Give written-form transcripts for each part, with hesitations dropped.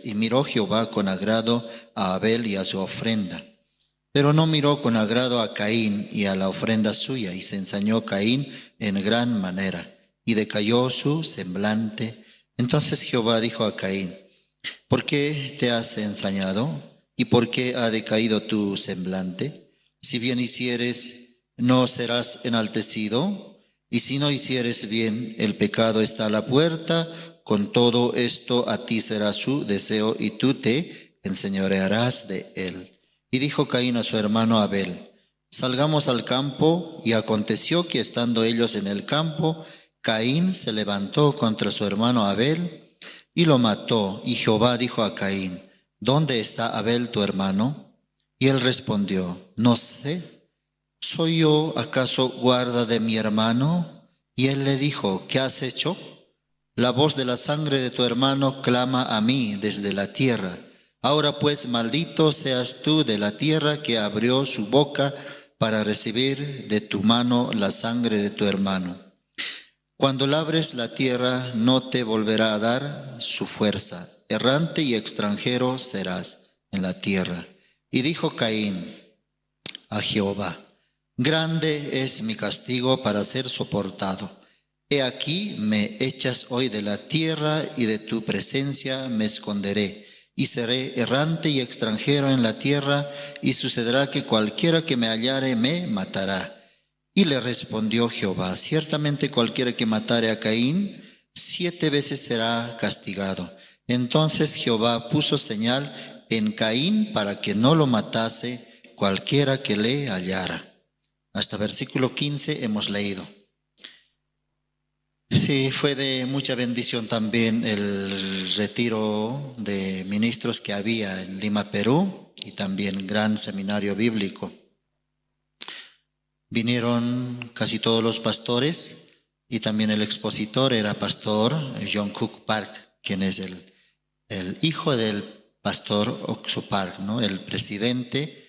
y miró Jehová con agrado a Abel y a su ofrenda. Pero no miró con agrado a Caín y a la ofrenda suya, y se ensañó Caín en gran manera, y decayó su semblante. Entonces Jehová dijo a Caín: ¿por qué te has ensañado? ¿Y por qué ha decaído tu semblante? Si bien hicieres, no serás enaltecido, y si no hicieres bien, el pecado está a la puerta. Con todo esto a ti será su deseo, y tú te enseñorearás de él. Y dijo Caín a su hermano Abel: salgamos al campo. Y aconteció que estando ellos en el campo, Caín se levantó contra su hermano Abel y lo mató. Y Jehová dijo a Caín: ¿dónde está Abel tu hermano? Y él respondió: no sé. ¿Soy yo acaso guarda de mi hermano? Y él le dijo: ¿qué has hecho? La voz de la sangre de tu hermano clama a mí desde la tierra. Ahora pues, maldito seas tú de la tierra que abrió su boca para recibir de tu mano la sangre de tu hermano. Cuando labres la tierra, no te volverá a dar su fuerza. Errante y extranjero serás en la tierra. Y dijo Caín a Jehová: grande es mi castigo para ser soportado. He aquí me echas hoy de la tierra, y de tu presencia me esconderé, y seré errante y extranjero en la tierra, y sucederá que cualquiera que me hallare me matará. Y le respondió Jehová: ciertamente cualquiera que matare a Caín, 7 veces será castigado. Entonces Jehová puso señal en Caín para que no lo matase cualquiera que le hallara. Hasta versículo 15 hemos leído. Sí, fue de mucha bendición también el retiro de ministros que había en Lima, Perú, y también gran seminario bíblico. Vinieron casi todos los pastores, y también el expositor era pastor John Cook Park, quien es el hijo del pastor Oxo Park, ¿no? El presidente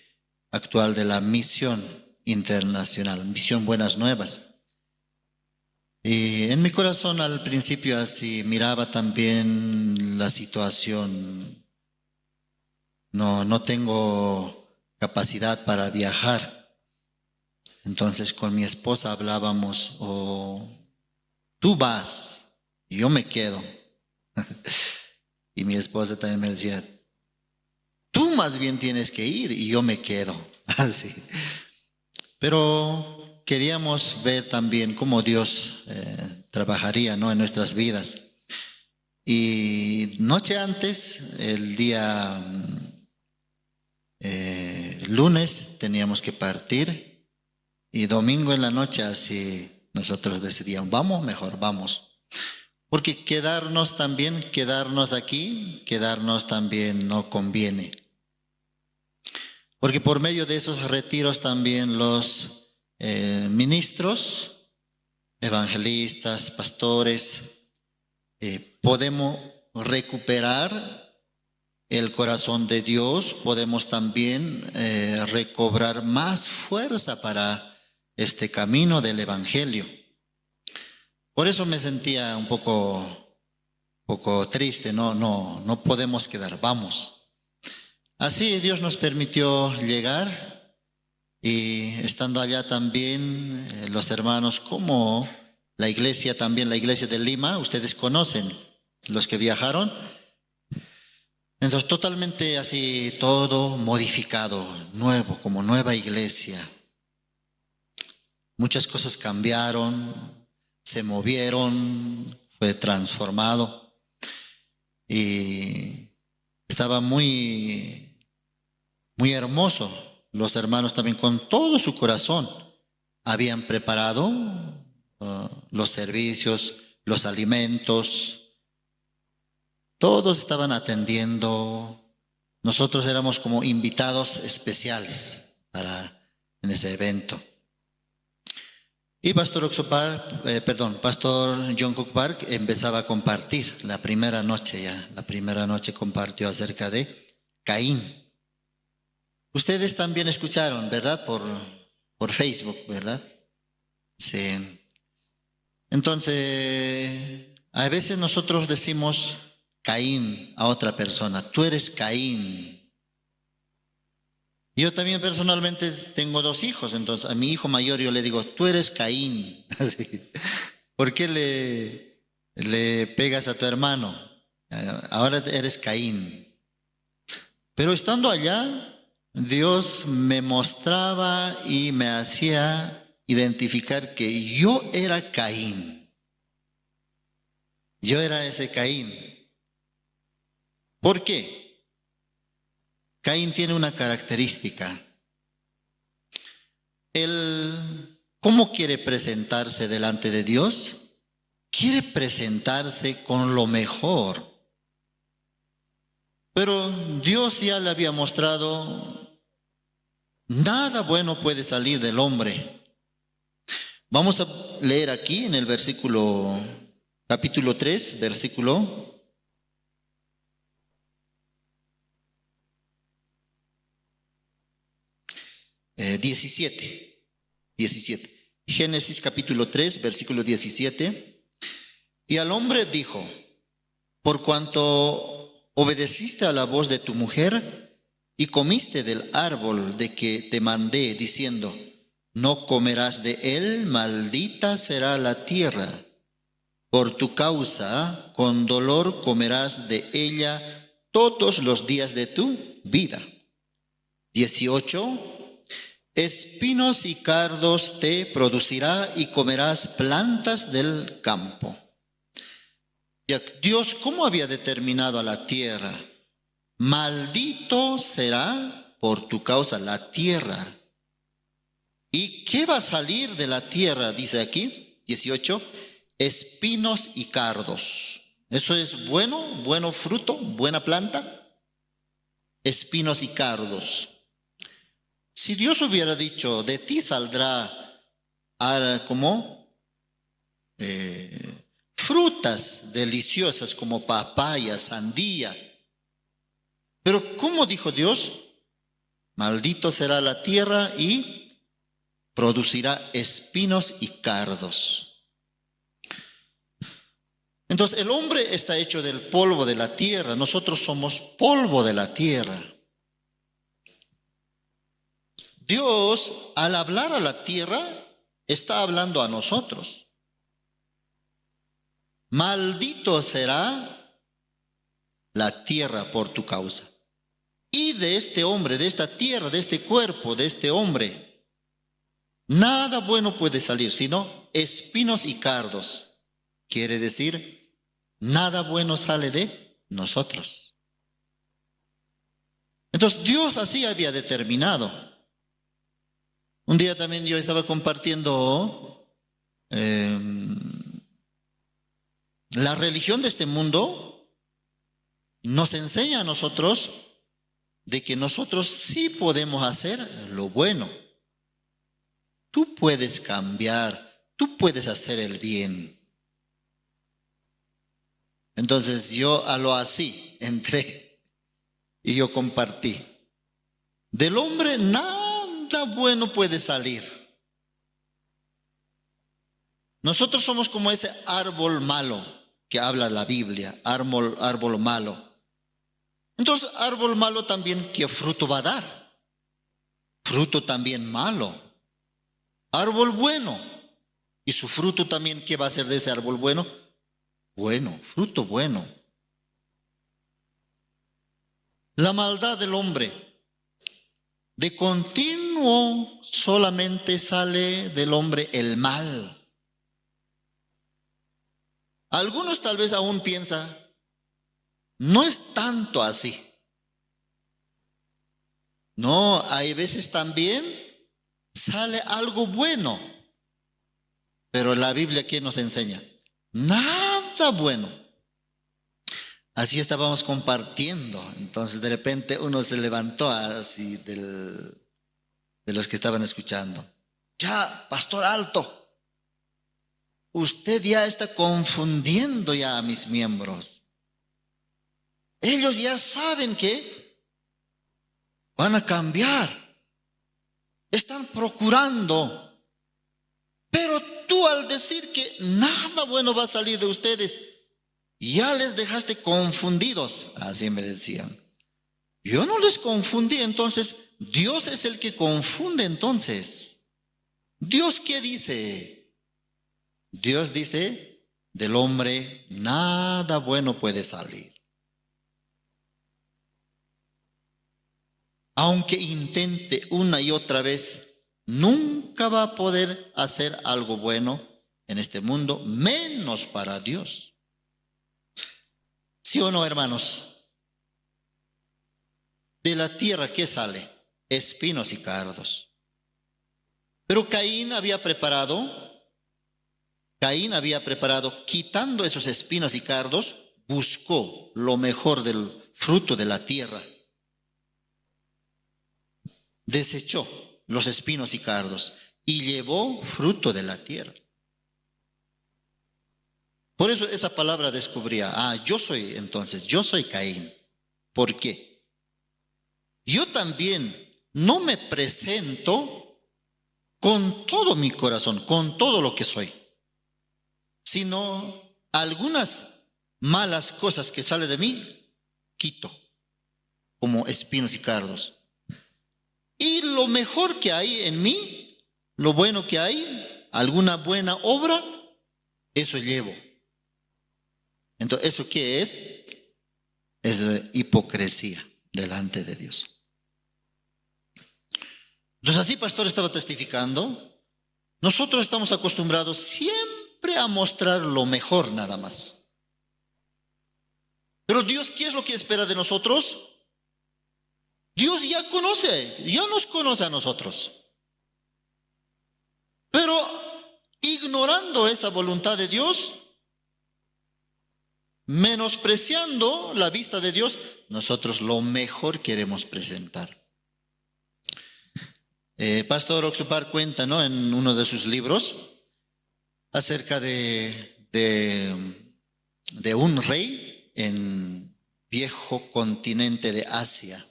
actual de la Misión Internacional, Misión Buenas Nuevas. Y en mi corazón al principio así miraba también la situación. No tengo capacidad para viajar. Entonces con mi esposa hablábamos: tú vas y yo me quedo. Y mi esposa también me decía: tú más bien tienes que ir y yo me quedo. Así. Pero queríamos ver también cómo Dios trabajaría, ¿no?, en nuestras vidas. Y noche antes, el día lunes, teníamos que partir, y domingo en la noche así nosotros decidíamos: vamos, mejor vamos. Porque quedarnos aquí, quedarnos también no conviene. Porque por medio de esos retiros también los ministros, evangelistas, pastores, podemos recuperar el corazón de Dios, podemos también recobrar más fuerza para este camino del evangelio. Por eso me sentía un poco triste, no podemos quedar, vamos. Así Dios nos permitió llegar. Y estando allá también los hermanos, como la iglesia también, la iglesia de Lima, ustedes conocen, los que viajaron. Entonces totalmente así, todo modificado, nuevo, como nueva iglesia. Muchas cosas cambiaron, se movieron, fue transformado. Y estaba muy hermoso. Los hermanos también con todo su corazón habían preparado los servicios, los alimentos. Todos estaban atendiendo. Nosotros éramos como invitados especiales en ese evento. Y pastor John Cook Park empezaba a compartir la primera noche compartió acerca de Caín. Ustedes también escucharon, ¿verdad? Por Facebook, ¿verdad? Sí. Entonces, a veces nosotros decimos: Caín a otra persona, tú eres Caín. Yo también personalmente tengo 2 hijos, entonces a mi hijo mayor yo le digo, tú eres Caín. Así. ¿Por qué le pegas a tu hermano? Ahora eres Caín. Pero estando allá, Dios me mostraba y me hacía identificar que yo era Caín. Yo era ese Caín. ¿Por qué? Caín tiene una característica. Él, ¿cómo quiere presentarse delante de Dios? Quiere presentarse con lo mejor. Pero Dios ya le había mostrado, nada bueno puede salir del hombre. Vamos a leer aquí en el capítulo 3, versículo 17. Génesis capítulo 3, versículo 17. Y al hombre dijo, por cuanto obedeciste a la voz de tu mujer y comiste del árbol de que te mandé, diciendo, no comerás de él, maldita será la tierra. Por tu causa, con dolor comerás de ella todos los días de tu vida. 18. Espinos y cardos te producirá y comerás plantas del campo. Dios, ¿cómo había determinado a la tierra? Maldito será por tu causa la tierra. ¿Y qué va a salir de la tierra? Dice aquí, 18, espinos y cardos. ¿Eso es bueno fruto, buena planta? Espinos y cardos. Si Dios hubiera dicho, de ti saldrá frutas deliciosas como papaya, sandía. Pero ¿cómo dijo Dios? Maldito será la tierra y producirá espinos y cardos. Entonces el hombre está hecho del polvo de la tierra. Nosotros somos polvo de la tierra. Dios, al hablar a la tierra, está hablando a nosotros. Maldito será la tierra por tu causa. Y de este hombre, de esta tierra, de este cuerpo, de este hombre, nada bueno puede salir, sino espinos y cardos. Quiere decir, nada bueno sale de nosotros. Entonces Dios así había determinado. Un día también yo estaba compartiendo la religión de este mundo nos enseña a nosotros de que nosotros sí podemos hacer lo bueno. Tú puedes cambiar, tú puedes hacer el bien. Entonces yo a lo así entré y yo compartí. Del hombre nada bueno puede salir. Nosotros somos como ese árbol malo que habla la Biblia, árbol malo. Entonces, árbol malo también, ¿qué fruto va a dar? Fruto también malo. Árbol bueno. ¿Y su fruto también qué va a hacer de ese árbol bueno? Bueno, fruto bueno. La maldad del hombre. De continuo solamente sale del hombre el mal. Algunos tal vez aún piensan, no es tanto así. No, hay veces también sale algo bueno. Pero la Biblia, ¿qué nos enseña? Nada bueno. Así estábamos compartiendo. Entonces de repente uno se levantó así de los que estaban escuchando. Ya, pastor Alto, usted ya está confundiendo ya a mis miembros. Ellos ya saben que van a cambiar. Están procurando. Pero tú al decir que nada bueno va a salir de ustedes, ya les dejaste confundidos, así me decían. Yo no les confundí, entonces Dios es el que confunde entonces. ¿Dios qué dice? Dios dice, del hombre nada bueno puede salir. Aunque intente una y otra vez, nunca va a poder hacer algo bueno en este mundo, menos para Dios. ¿Sí o no, hermanos? De la tierra, ¿qué sale? Espinos y cardos. Pero Caín había preparado, quitando esos espinos y cardos, buscó lo mejor del fruto de la tierra. Desechó los espinos y cardos y llevó fruto de la tierra. Por eso esa palabra descubría, yo soy Caín. ¿Por qué? Yo también no me presento con todo mi corazón, con todo lo que soy, sino algunas malas cosas que salen de mí, quito, como espinos y cardos. Y lo mejor que hay en mí, lo bueno que hay, alguna buena obra, eso llevo. Entonces, ¿eso qué es? Es hipocresía delante de Dios. Entonces, así pastor estaba testificando. Nosotros estamos acostumbrados siempre a mostrar lo mejor nada más. Pero Dios, ¿qué es lo que espera de nosotros? Dios ya nos conoce a nosotros. Pero ignorando esa voluntad de Dios, menospreciando la vista de Dios, nosotros lo mejor queremos presentar. Pastor Oxupar cuenta, ¿no?, en uno de sus libros acerca de un rey en viejo continente de Asia.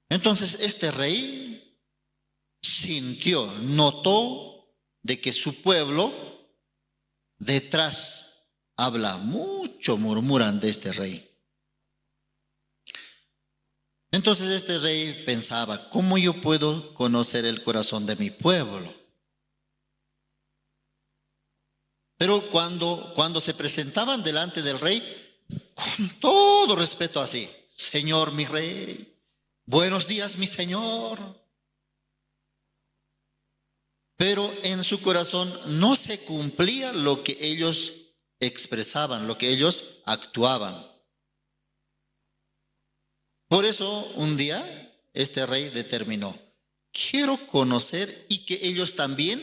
Entonces este rey notó de que su pueblo detrás habla mucho, murmuran de este rey. Entonces este rey pensaba, ¿cómo yo puedo conocer el corazón de mi pueblo? Pero cuando se presentaban delante del rey, con todo respeto así, Señor mi rey, buenos días mi Señor. Pero en su corazón no se cumplía lo que ellos expresaban, lo que ellos actuaban. Por eso un día este rey determinó, quiero conocer y que ellos también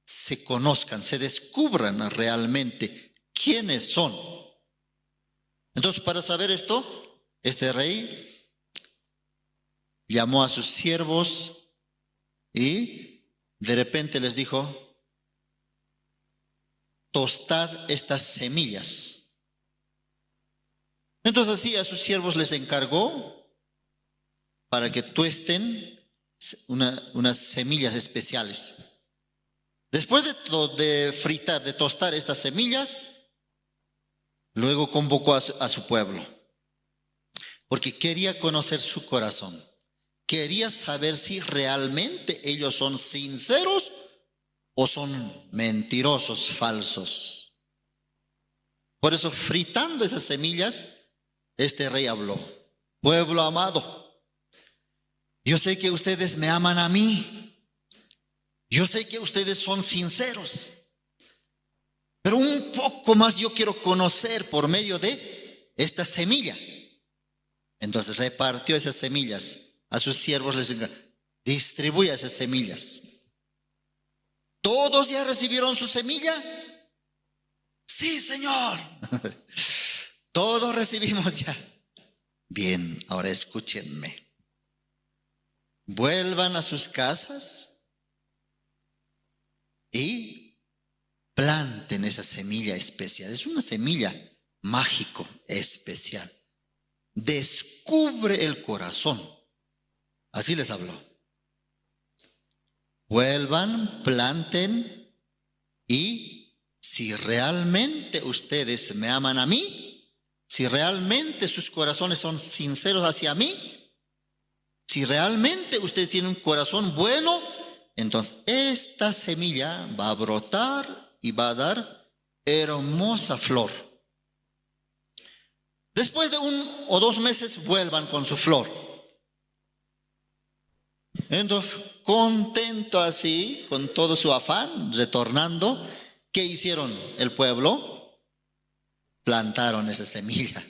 se conozcan, se descubran realmente quiénes son. Entonces, para saber esto, este rey llamó a sus siervos y de repente les dijo, tostad estas semillas. Entonces así a sus siervos les encargó para que tuesten unas semillas especiales. Después de fritar, de tostar estas semillas, luego convocó a su pueblo, porque quería conocer su corazón. Quería saber si realmente ellos son sinceros o son mentirosos, falsos. Por eso, fritando esas semillas, este rey habló, pueblo amado, yo sé que ustedes me aman a mí, yo sé que ustedes son sinceros, pero un poco más yo quiero conocer por medio de esta semilla. Entonces repartió esas semillas a sus siervos, les dijo, distribuya esas semillas. ¿Todos ya recibieron su semilla? Sí, Señor. Todos recibimos ya. Bien, ahora escúchenme. Vuelvan a sus casas y planten esa semilla especial. Es una semilla mágico, especial. Descubre el corazón. Así les habló. Vuelvan, planten y si realmente ustedes me aman a mí, si realmente sus corazones son sinceros hacia mí, si realmente ustedes tienen un corazón bueno, entonces esta semilla va a brotar y va a dar hermosa flor. Después de 1 o 2 meses vuelvan con su flor. Entonces, contento así, con todo su afán, retornando, ¿qué hicieron el pueblo? Plantaron esa semilla.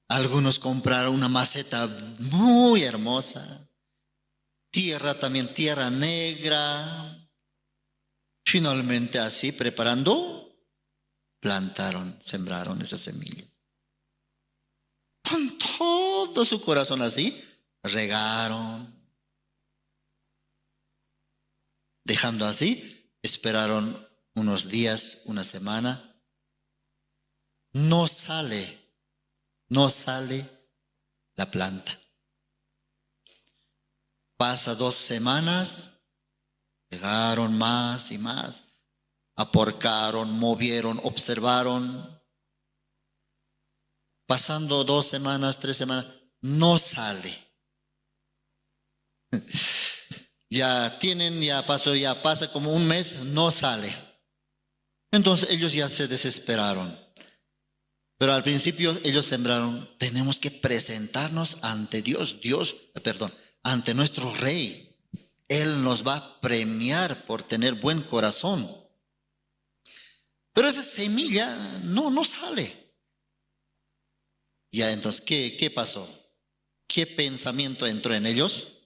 Algunos compraron una maceta muy hermosa, tierra también, tierra negra. Finalmente así, preparando, plantaron, sembraron esa semilla. Con todo su corazón así, regaron. Dejando así, esperaron unos días, una semana. No sale la planta. Pasa 2 semanas, llegaron más y más, aporcaron, movieron, observaron. Pasando 2 semanas, 3 semanas, no sale. Ya pasa como 1 mes, no sale. Entonces ellos ya se desesperaron. Pero al principio ellos sembraron, tenemos que presentarnos ante ante nuestro rey. Él nos va a premiar por tener buen corazón. Pero esa semilla no sale. Ya entonces, ¿qué pasó? ¿Qué pensamiento entró en ellos?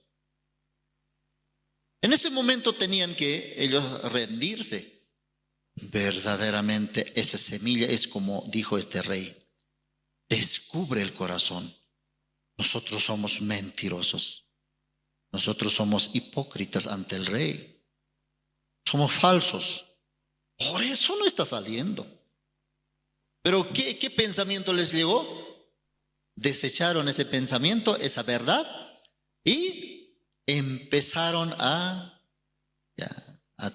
En ese momento tenían que ellos rendirse. Verdaderamente esa semilla es como dijo este rey. Descubre el corazón. Nosotros somos mentirosos. Nosotros somos hipócritas ante el rey. Somos falsos. Por eso no está saliendo. Pero ¿qué pensamiento les llegó? Desecharon ese pensamiento, esa verdad, y empezaron a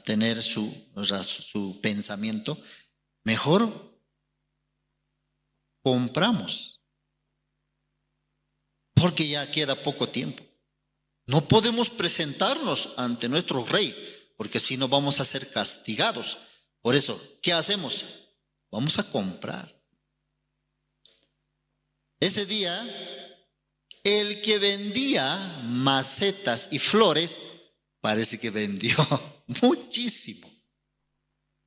tener su pensamiento. Mejor compramos, porque ya queda poco tiempo. No podemos presentarnos ante nuestro rey, porque si no vamos a ser castigados. Por eso, ¿qué hacemos? Vamos a comprar. Ese día, el que vendía macetas y flores, parece que vendió muchísimo.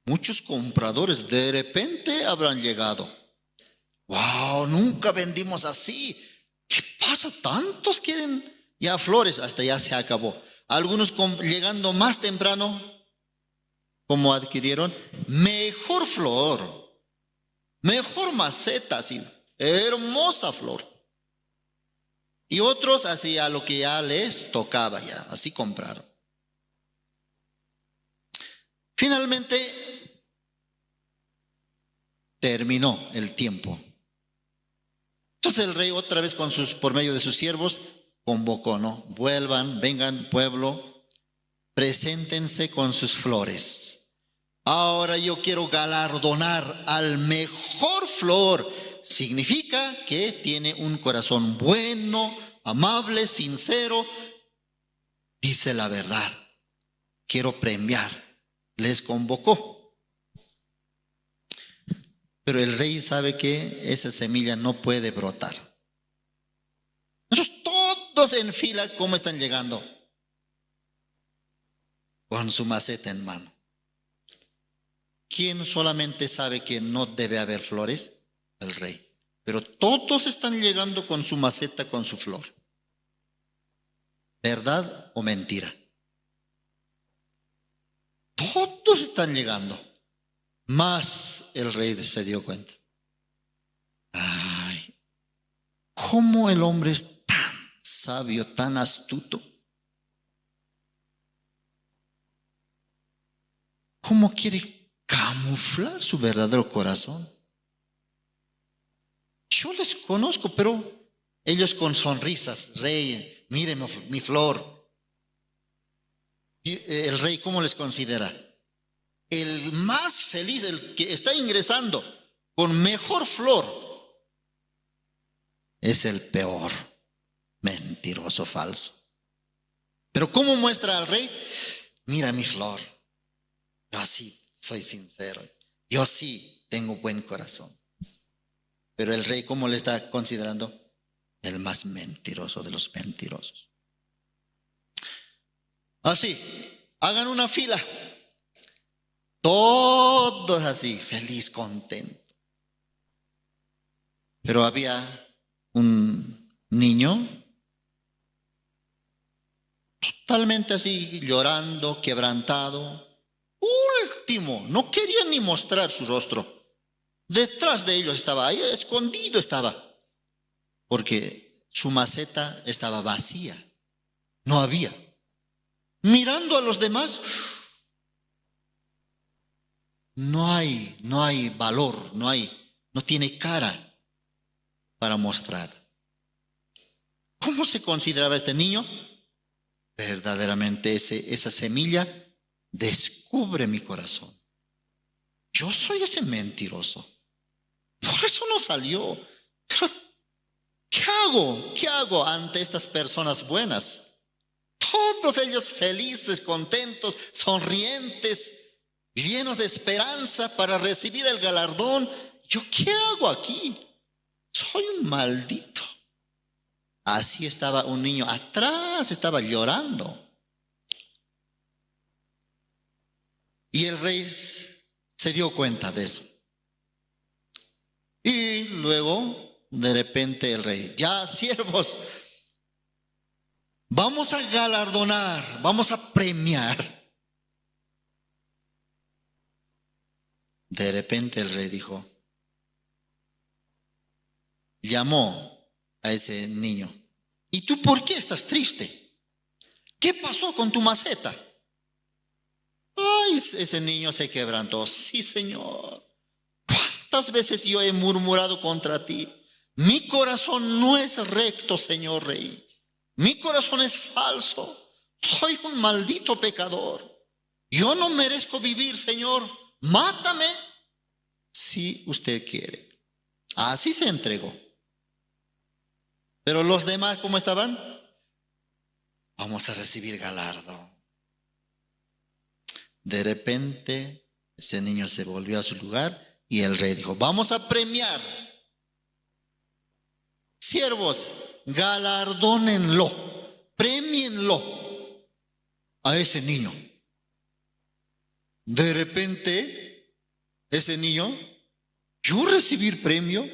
Muchos compradores de repente habrán llegado. ¡Wow! Nunca vendimos así. ¿Qué pasa? Tantos quieren ya flores, hasta ya se acabó. Algunos llegando más temprano, como adquirieron mejor flor, mejor maceta, así, hermosa flor. Y otros así a lo que ya les tocaba, ya así compraron. Finalmente terminó el tiempo. Entonces el rey otra vez por medio de sus siervos convocó, ¿no? Vuelvan, vengan pueblo, preséntense con sus flores. Ahora yo quiero galardonar al mejor flor. Significa que tiene un corazón bueno, amable, sincero, dice la verdad. Quiero premiar. Les convocó. Pero el rey sabe que esa semilla no puede brotar. Entonces todos en fila, ¿cómo están llegando? Con su maceta en mano. ¿Quién solamente sabe que no debe haber flores? El rey. Pero todos están llegando con su maceta, con su flor. ¿Verdad o mentira? Todos están llegando. Más el rey se dio cuenta. Ay, ¿cómo el hombre es tan sabio, tan astuto? ¿Cómo quiere camuflar su verdadero corazón? Yo les conozco, pero ellos con sonrisas, rey, mire mi flor. Y el rey, ¿cómo les considera? el más feliz, el que está ingresando con mejor flor, es el peor mentiroso, falso. Pero ¿cómo muestra al rey? Mira mi flor, yo sí soy sincero, yo sí tengo buen corazón. Pero el rey, ¿cómo le está considerando? El más mentiroso de los mentirosos. Así, hagan una fila, todos así, feliz, contento. Pero había un niño totalmente así, llorando, quebrantado. Último, no quería ni mostrar su rostro. Detrás de ellos estaba, ahí escondido estaba, porque su maceta estaba vacía, no había. Mirando a los demás, no hay valor, no tiene cara para mostrar. ¿Cómo se consideraba este niño? Verdaderamente esa semilla descubre mi corazón. Yo soy ese mentiroso. Por eso no salió. Pero ¿qué hago? ¿Qué hago ante estas personas buenas? Todos ellos felices, contentos, sonrientes, llenos de esperanza para recibir el galardón. ¿Yo qué hago aquí? Soy un maldito. Así estaba un niño atrás, estaba llorando. Y el rey se dio cuenta de eso. Y luego, de repente el rey, ya siervos, vamos a galardonar, vamos a premiar. De repente el rey dijo, llamó a ese niño, ¿y tú por qué estás triste? ¿Qué pasó con tu maceta? Ay, ese niño se quebrantó. Sí, Señor. ¿Cuántas veces yo he murmurado contra ti? Mi corazón no es recto, Señor Rey. Mi corazón es falso. Soy un maldito pecador. Yo no merezco vivir, Señor. Mátame si usted quiere. Así se entregó. Pero los demás, ¿cómo estaban? Vamos a recibir galardo. De repente, ese niño se volvió a su lugar y el rey dijo, vamos a premiar. Siervos, galardónenlo, premienlo a ese niño. De repente, ese niño, ¿yo recibir premio?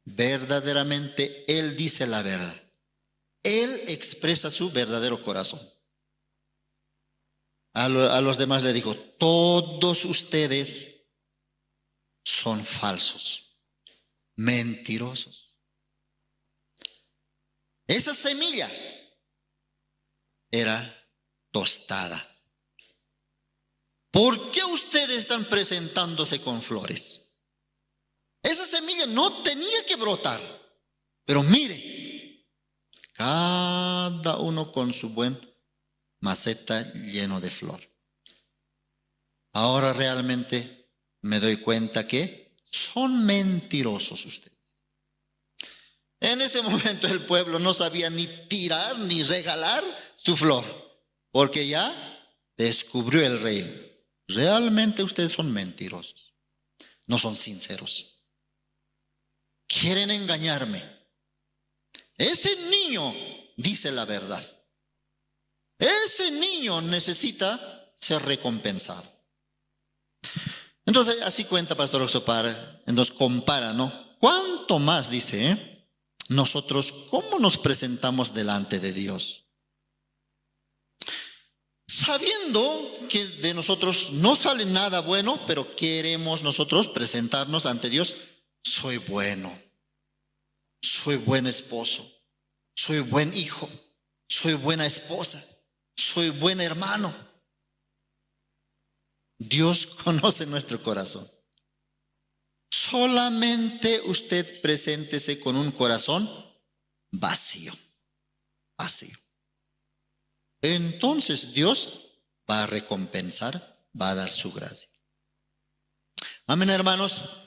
Verdaderamente, él dice la verdad. Él expresa su verdadero corazón. A los demás le dijo, todos ustedes son falsos, mentirosos. Esa semilla era tostada. ¿Por qué ustedes están presentándose con flores? Esa semilla no tenía que brotar. Pero mire, cada uno con su buen maceta lleno de flor. Ahora realmente me doy cuenta que son mentirosos ustedes. En ese momento el pueblo no sabía ni tirar ni regalar su flor, porque ya descubrió el rey. Realmente ustedes son mentirosos, no son sinceros. Quieren engañarme. Ese niño dice la verdad. Ese niño necesita ser recompensado. Entonces, así cuenta Pastor Oxopar, nos compara, ¿no? ¿Cuánto más, dice, nosotros, cómo nos presentamos delante de Dios? Sabiendo que de nosotros no sale nada bueno, pero queremos nosotros presentarnos ante Dios. Soy bueno, soy buen esposo, soy buen hijo, soy buena esposa, soy buen hermano. Dios conoce nuestro corazón. Solamente usted preséntese con un corazón vacío, vacío. Entonces Dios va a recompensar, va a dar su gracia. Amén, hermanos.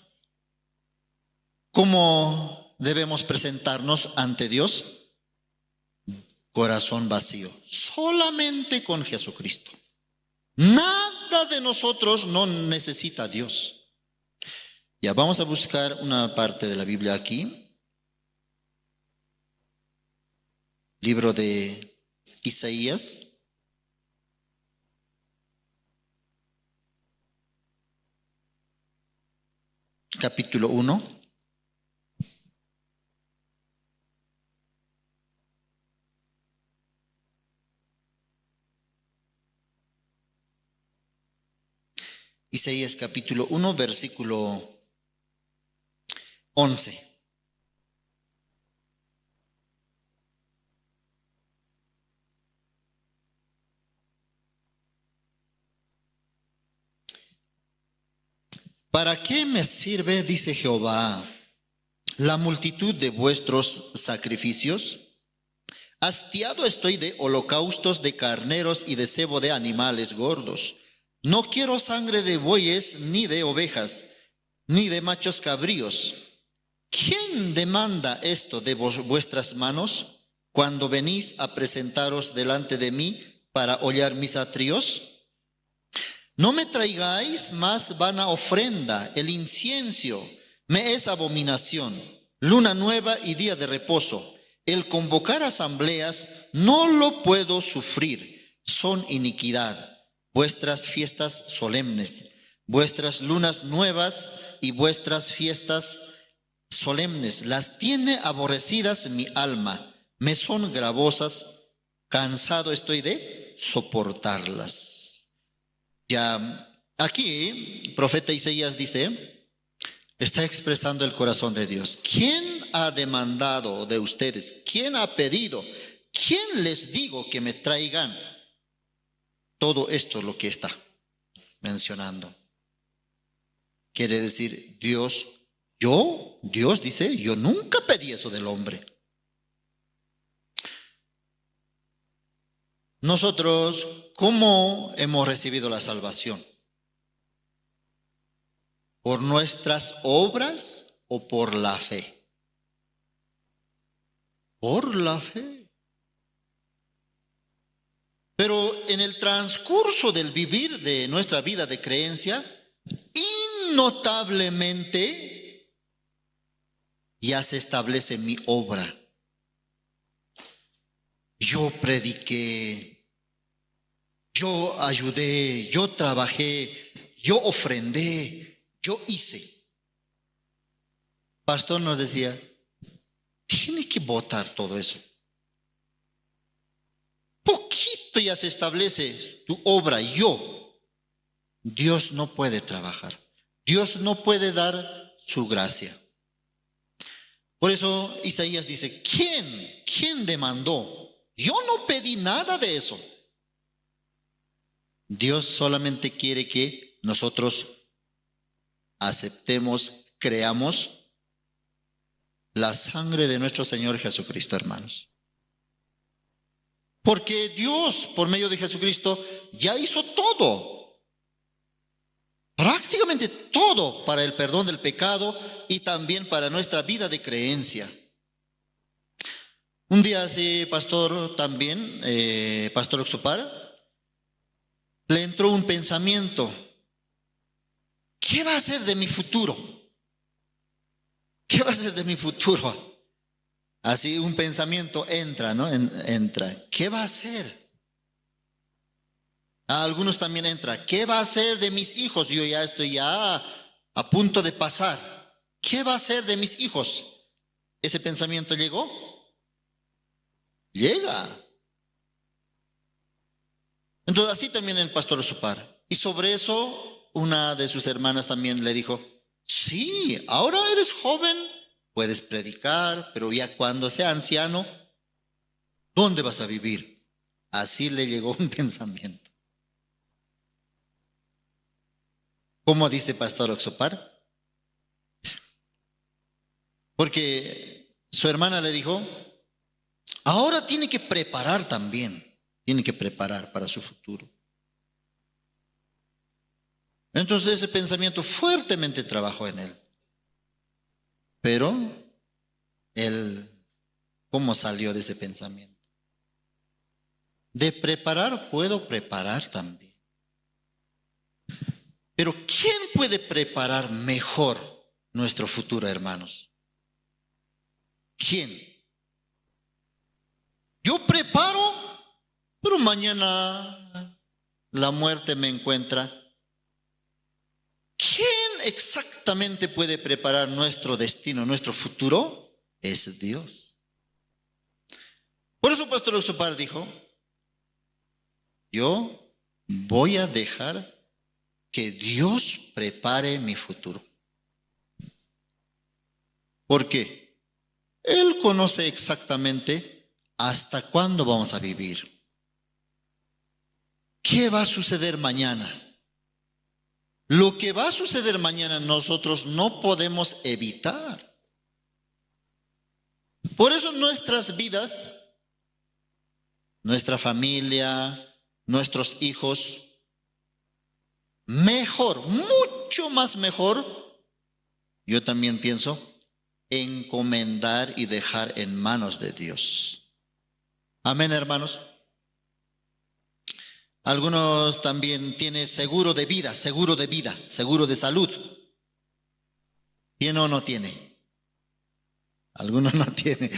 ¿Cómo debemos presentarnos ante Dios? Corazón vacío, solamente con Jesucristo. Nada de nosotros no necesita a Dios. Ya vamos a buscar una parte de la Biblia aquí. Libro de Isaías. Capítulo 1. Isaías capítulo 1, versículo 11. ¿Para qué me sirve, dice Jehová, la multitud de vuestros sacrificios? Hastiado estoy de holocaustos de carneros y de cebo de animales gordos. No quiero sangre de bueyes, ni de ovejas, ni de machos cabríos. ¿Quién demanda esto de vuestras manos cuando venís a presentaros delante de mí para hollar mis atrios? No me traigáis más vana ofrenda, el incienso me es abominación, luna nueva y día de reposo. El convocar asambleas no lo puedo sufrir, son iniquidad. Vuestras fiestas solemnes, vuestras lunas nuevas y vuestras fiestas solemnes, las tiene aborrecidas mi alma, me son gravosas, cansado estoy de soportarlas. Ya aquí, el profeta Isaías dice, está expresando el corazón de Dios. ¿Quién ha demandado de ustedes? ¿Quién ha pedido? ¿Quién les digo que me traigan todo esto, lo que está mencionando? Quiere decir, Dios dice, yo nunca pedí eso del hombre. Nosotros, ¿cómo hemos recibido la salvación? ¿Por nuestras obras o por la fe? Por la fe. Pero en el transcurso del vivir de nuestra vida de creencia, innotablemente ya se establece mi obra. Yo prediqué, yo ayudé, yo trabajé, yo ofrendé, yo hice. Pastor nos decía, tiene que botar todo eso. Poquito ya se establece tu obra, yo. Dios no puede trabajar. Dios no puede dar su gracia. Por eso Isaías dice, ¿quién demandó? Yo no pedí nada de eso. Dios solamente quiere que nosotros aceptemos, creamos la sangre de nuestro Señor Jesucristo, hermanos. Porque Dios, por medio de Jesucristo, ya hizo todo. Prácticamente todo para el perdón del pecado y también para nuestra vida de creencia. Un día así, pastor también, pastor Oxopar, le entró un pensamiento. ¿Qué va a ser de mi futuro? ¿Qué va a ser de mi futuro? Así un pensamiento entra, ¿no? Entra. ¿Qué va a ser? A algunos también entra. ¿Qué va a ser de mis hijos? Yo ya estoy a punto de pasar. ¿Qué va a ser de mis hijos? ¿Ese pensamiento llegó? Llega. Entonces así también el pastor Oxopar. Y sobre eso una de sus hermanas también le dijo, sí, ahora eres joven, puedes predicar, pero ya cuando sea anciano, ¿dónde vas a vivir? Así le llegó un pensamiento. ¿Cómo dice pastor Oxopar? Porque su hermana le dijo, ahora tiene que preparar también, tiene que preparar para su futuro. Entonces ese pensamiento fuertemente trabajó en él. Pero él, ¿cómo salió de ese pensamiento? De preparar, puedo preparar también. Pero ¿quién puede preparar mejor nuestro futuro, hermanos? ¿Quién? Yo preparo, pero mañana la muerte me encuentra. ¿Quién exactamente puede preparar nuestro destino, nuestro futuro? Es Dios. Por eso Pastor Oxopar dijo, yo voy a dejar que Dios prepare mi futuro. ¿Por qué? Él conoce exactamente hasta cuándo vamos a vivir. ¿Qué va a suceder mañana? Lo que va a suceder mañana nosotros no podemos evitar. Por eso nuestras vidas, nuestra familia, nuestros hijos, mejor, mucho más mejor, yo también pienso, encomendar y dejar en manos de Dios. Amén, hermanos. Algunos también tienen seguro de vida, seguro de salud. ¿Tiene o no tiene? Algunos no tienen.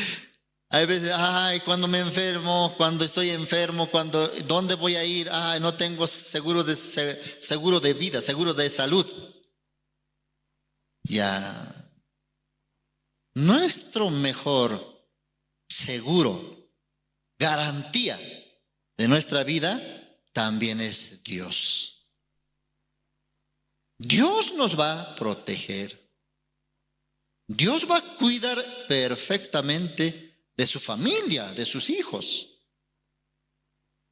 Hay veces, cuando me enfermo, cuando estoy enfermo, ¿dónde voy a ir? No tengo seguro de vida, seguro de salud. Ya. Nuestro mejor seguro, garantía de nuestra vida también es Dios. Dios nos va a proteger. Dios va a cuidar perfectamente de su familia, de sus hijos.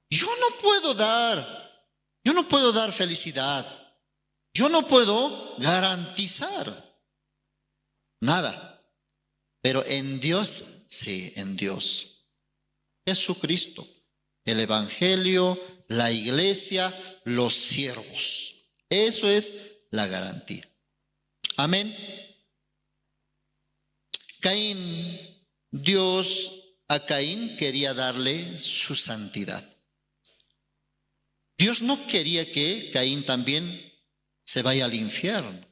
Yo no puedo dar felicidad. Yo no puedo garantizar nada. Pero en Dios, sí, en Dios. Jesucristo, el Evangelio, la iglesia, los siervos. Eso es la garantía. Amén. Dios a Caín quería darle su santidad. Dios no quería que Caín también se vaya al infierno.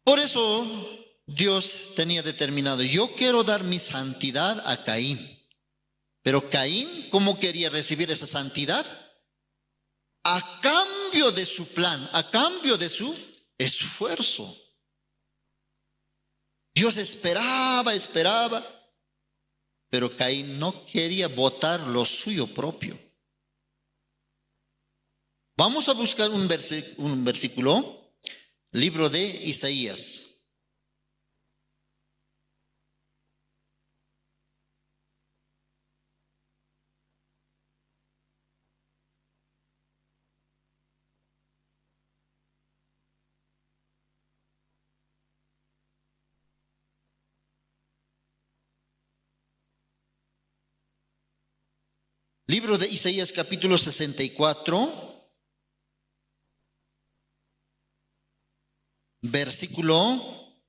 Por eso Dios tenía determinado, yo quiero dar mi santidad a Caín. Pero Caín, ¿cómo quería recibir esa santidad? A cambio de su plan, a cambio de su esfuerzo. Dios esperaba, pero Caín no quería botar lo suyo propio. Vamos a buscar un versículo, libro de Isaías. Libro de Isaías capítulo 64, versículo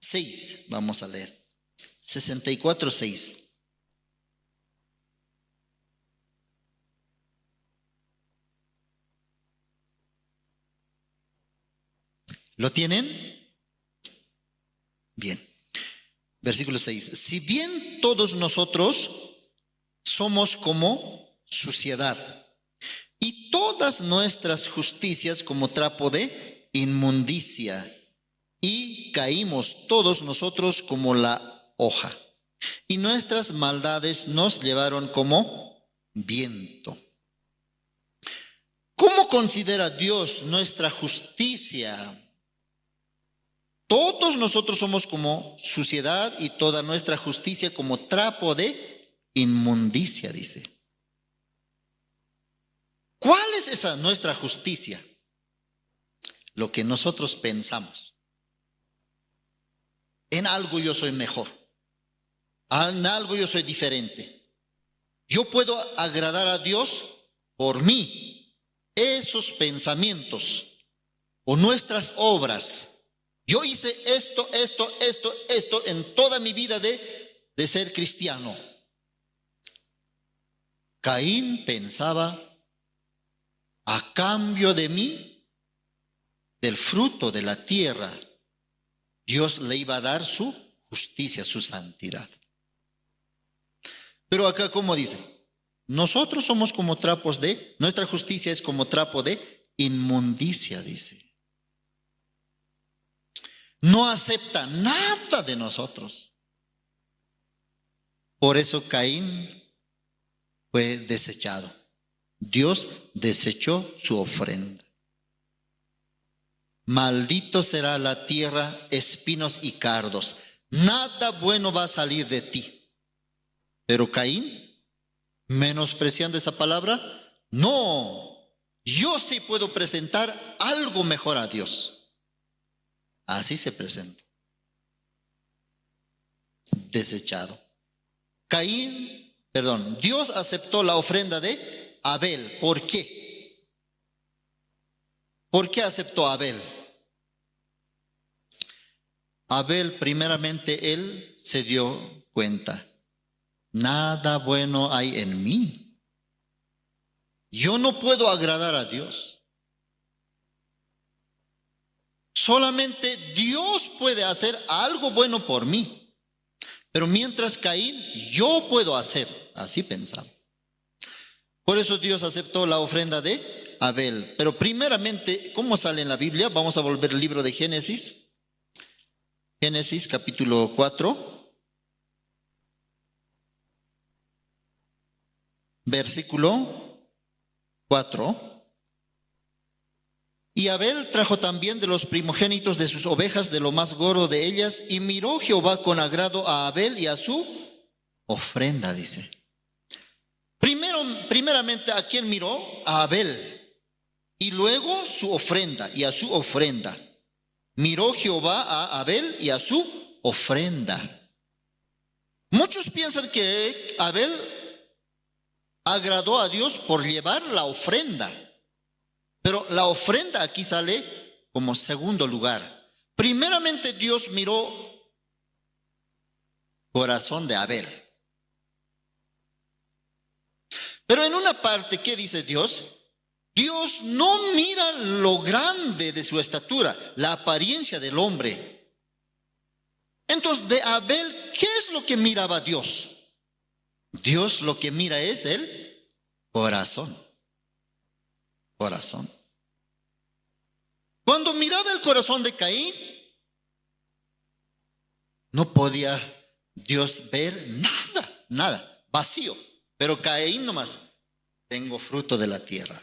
6. Vamos a leer. 64, 6. ¿Lo tienen? Bien. Versículo 6. Si bien todos nosotros somos como suciedad, y todas nuestras justicias como trapo de inmundicia, y caímos todos nosotros como la hoja, y nuestras maldades nos llevaron como viento. ¿Cómo considera Dios nuestra justicia? Todos nosotros somos como suciedad y toda nuestra justicia como trapo de inmundicia, dice. ¿Cuál es esa nuestra justicia? Lo que nosotros pensamos. En algo yo soy mejor. En algo yo soy diferente. yo puedo agradar a Dios por mí. Esos pensamientos o nuestras obras. Yo hice esto en toda mi vida de ser cristiano. Caín pensaba, a cambio de mí, del fruto de la tierra, Dios le iba a dar su justicia, su santidad. Pero acá, ¿cómo dice? Nosotros somos como trapos nuestra justicia es como trapo de inmundicia, dice. No acepta nada de nosotros. Por eso Caín fue desechado. Dios desechó su ofrenda. Maldito será la tierra, espinos y cardos. Nada bueno va a salir de ti. Pero Caín, menospreciando esa palabra, no, yo sí puedo presentar algo mejor a Dios. Así se presenta. Desechado. Dios aceptó la ofrenda de Abel. ¿Por qué? ¿Por qué aceptó a Abel? Abel, primeramente, él se dio cuenta. Nada bueno hay en mí. Yo no puedo agradar a Dios. Solamente Dios puede hacer algo bueno por mí. Pero mientras Caín, yo puedo hacer. Así pensaba. Por eso Dios aceptó la ofrenda de Abel. Pero primeramente, ¿cómo sale en la Biblia? Vamos a volver al libro de Génesis. Génesis capítulo 4. Versículo 4. Y Abel trajo también de los primogénitos de sus ovejas, de lo más gordo de ellas, y miró Jehová con agrado a Abel y a su ofrenda, dice. Primeramente, ¿a quién miró? A Abel. Y luego su ofrenda y a su ofrenda. Miró Jehová a Abel y a su ofrenda. Muchos piensan que Abel agradó a Dios por llevar la ofrenda. Pero la ofrenda aquí sale como segundo lugar. Primeramente Dios miró corazón de Abel. Pero en una parte, ¿qué dice Dios? Dios no mira lo grande de su estatura, la apariencia del hombre. Entonces, de Abel, ¿qué es lo que miraba Dios? Dios lo que mira es el corazón. Corazón. Cuando miraba el corazón de Caín, no podía Dios ver nada, vacío. Pero Caín nomás, tengo fruto de la tierra.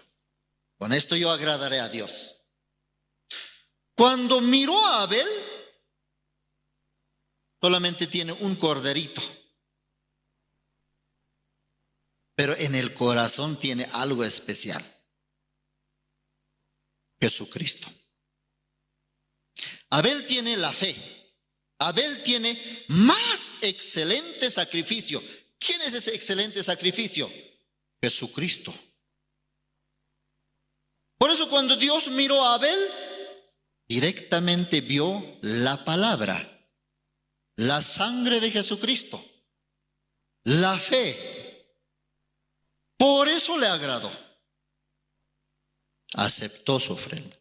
Con esto yo agradaré a Dios. Cuando miró a Abel, solamente tiene un corderito. Pero en el corazón tiene algo especial. Jesucristo. Abel tiene la fe. Abel tiene más excelente sacrificio. ¿Quién es ese excelente sacrificio? Jesucristo. Por eso cuando Dios miró a Abel, directamente vio la palabra, la sangre de Jesucristo, la fe. Por eso le agradó. Aceptó su ofrenda.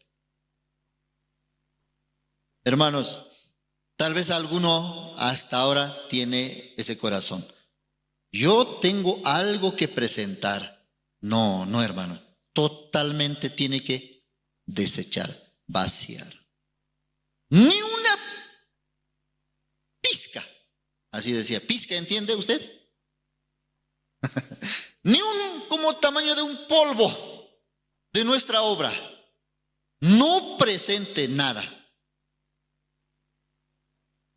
Hermanos, tal vez alguno hasta ahora tiene ese corazón. Yo tengo algo que presentar. No, hermano. Totalmente tiene que desechar, vaciar. Ni una pizca. Así decía, pizca, ¿entiende usted? Ni un como tamaño de un polvo de nuestra obra. No presente nada.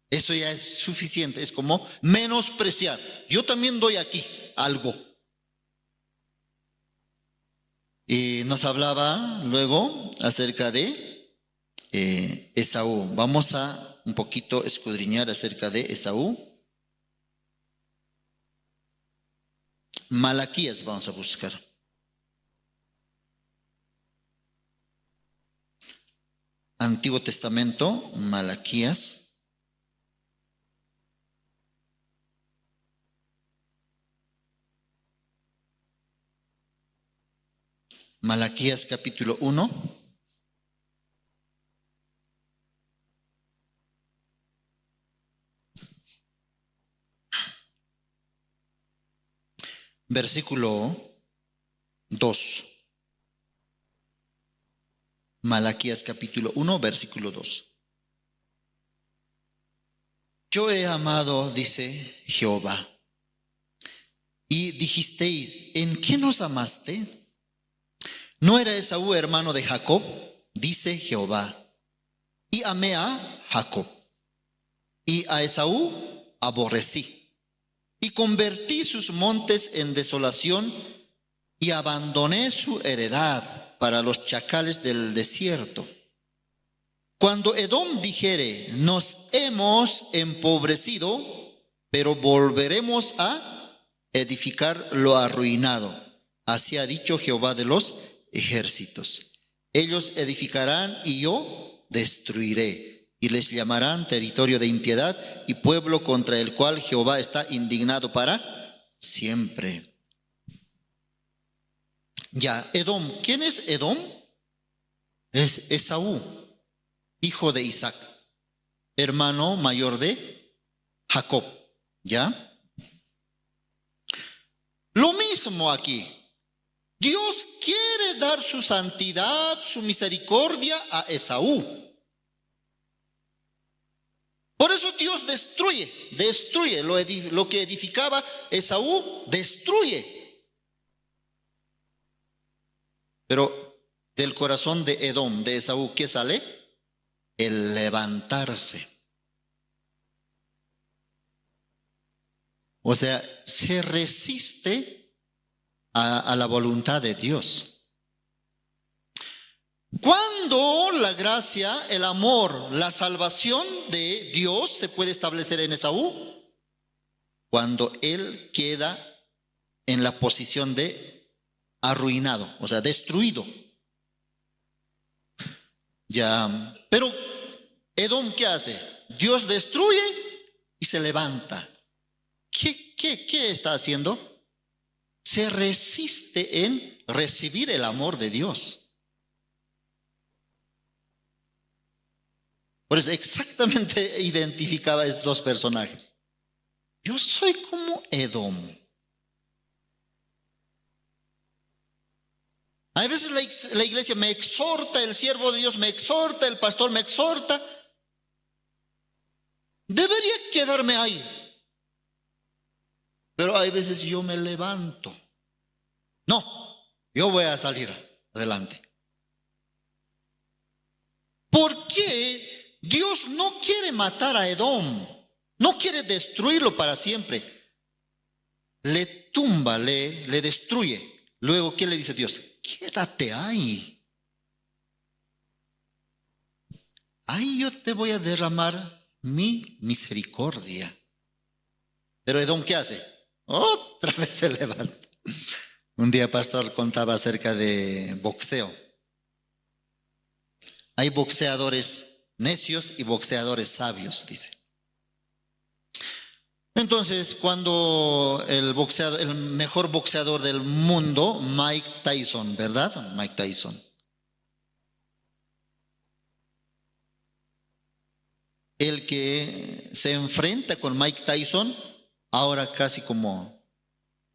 Eso ya es suficiente, es como menospreciar. Yo también doy aquí algo. Y nos hablaba luego acerca de Esaú. Vamos a un poquito escudriñar acerca de Esaú. Malaquías vamos a buscar. Antiguo Testamento, Malaquías. Malaquías capítulo 1. Versículo 2. Malaquías capítulo 1, versículo 2. Yo he amado, dice Jehová, y dijisteis, ¿en qué nos amaste? ¿No era Esaú hermano de Jacob? Dice Jehová, y amé a Jacob, y a Esaú aborrecí, y convertí sus montes en desolación, y abandoné su heredad para los chacales del desierto. Cuando Edom dijere, nos hemos empobrecido, pero volveremos a edificar lo arruinado. Así ha dicho Jehová de los ejércitos. Ellos edificarán y yo destruiré, y les llamarán territorio de impiedad y pueblo contra el cual Jehová está indignado para siempre. Ya, Edom. ¿Quién es Edom? Es Esaú, hijo de Isaac, hermano mayor de Jacob. ¿Ya? Lo mismo aquí. Dios quiere dar su santidad, su misericordia a Esaú. Por eso Dios destruye lo que edificaba Esaú, destruye. Pero del corazón de Edom, de Esaú, ¿qué sale? El levantarse. O sea, se resiste a la voluntad de Dios. ¿Cuándo la gracia, el amor, la salvación de Dios se puede establecer en Esaú? Cuando él queda en la posición de arruinado, o sea, destruido. Ya, pero Edom, ¿qué hace? Dios destruye y se levanta. ¿Qué está haciendo? Se resiste en recibir el amor de Dios. Por eso exactamente identificaba a estos dos personajes. Yo soy como Edom. A veces la iglesia me exhorta, el siervo de Dios me exhorta, el pastor me exhorta. Debería quedarme ahí. Pero hay veces yo me levanto. No, yo voy a salir adelante. ¿Por qué Dios no quiere matar a Edom? No quiere destruirlo para siempre. Le tumba, le destruye. Luego, ¿qué le dice Dios? Quédate ahí. Ahí yo te voy a derramar mi misericordia. Pero Edom, ¿qué hace? Otra vez se levanta. Un día pastor contaba acerca de boxeo. Hay boxeadores necios y boxeadores sabios, dice. Entonces, cuando el mejor boxeador del mundo, Mike Tyson, ¿verdad? Mike Tyson. El que se enfrenta con Mike Tyson, ahora casi como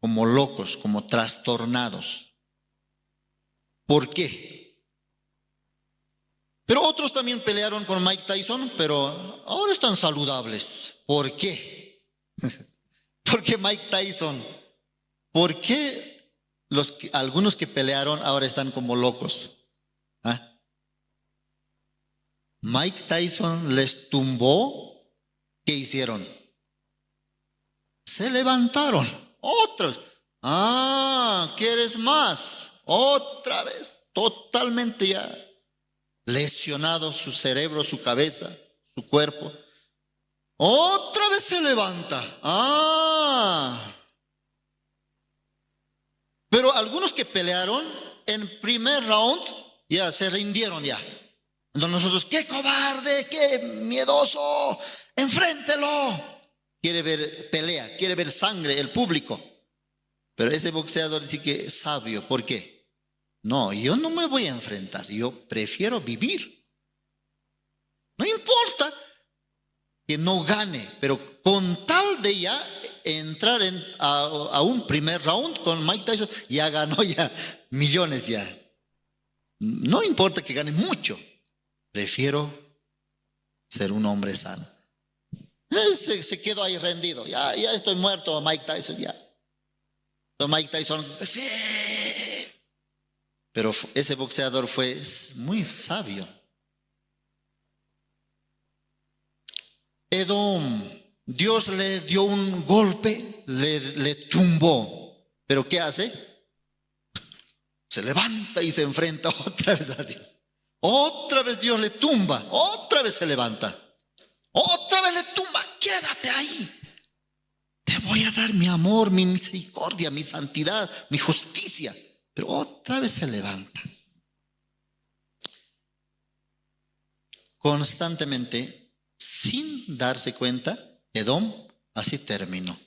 locos, como trastornados. ¿Por qué? Pero otros también pelearon con Mike Tyson, pero ahora están saludables. ¿Por qué? ¿Por qué Mike Tyson? ¿Por qué algunos que pelearon ahora están como locos? ¿Ah? Mike Tyson les tumbó. ¿Qué hicieron? Se levantaron. Otros. ¿Quieres más? Otra vez. Totalmente ya lesionado su cerebro, su cabeza, su cuerpo. Otra vez se levanta. algunos que pelearon en primer round ya se rindieron ya. Entonces nosotros, qué cobarde, qué miedoso, enfréntelo. Quiere ver pelea, quiere ver sangre el público. Pero ese boxeador dice que es sabio. ¿Por qué? No, yo no me voy a enfrentar, yo prefiero vivir. No importa que no gane, pero con tal de ya entrar a un primer round con Mike Tyson, ya ganó ya millones ya. No importa que gane mucho, prefiero ser un hombre sano. Se quedó ahí rendido, ya estoy muerto, Mike Tyson, ya. Entonces Mike Tyson, sí. Pero ese boxeador fue muy sabio. Edom, Dios le dio un golpe, le tumbó. ¿Pero qué hace? Se levanta y se enfrenta otra vez a Dios. Otra vez Dios le tumba, otra vez se levanta. Otra vez le tumba, quédate ahí. Te voy a dar mi amor, mi misericordia, mi santidad, mi justicia. Pero otra vez se levanta. Constantemente, sin darse cuenta, Edom así terminó.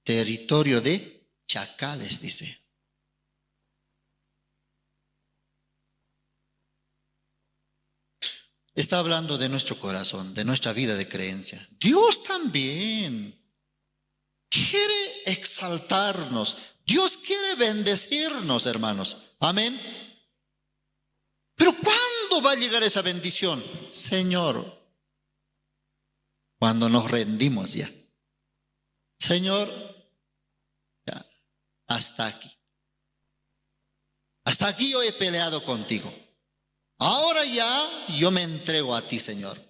Territorio de chacales, dice. Está hablando de nuestro corazón, de nuestra vida de creencia. Dios también quiere exaltarnos. Dios quiere bendecirnos, hermanos. Amén. Pero ¿cuándo va a llegar esa bendición? Señor, cuando nos rendimos ya. Señor, ya, hasta aquí. Hasta aquí yo he peleado contigo. Ahora ya yo me entrego a ti, Señor.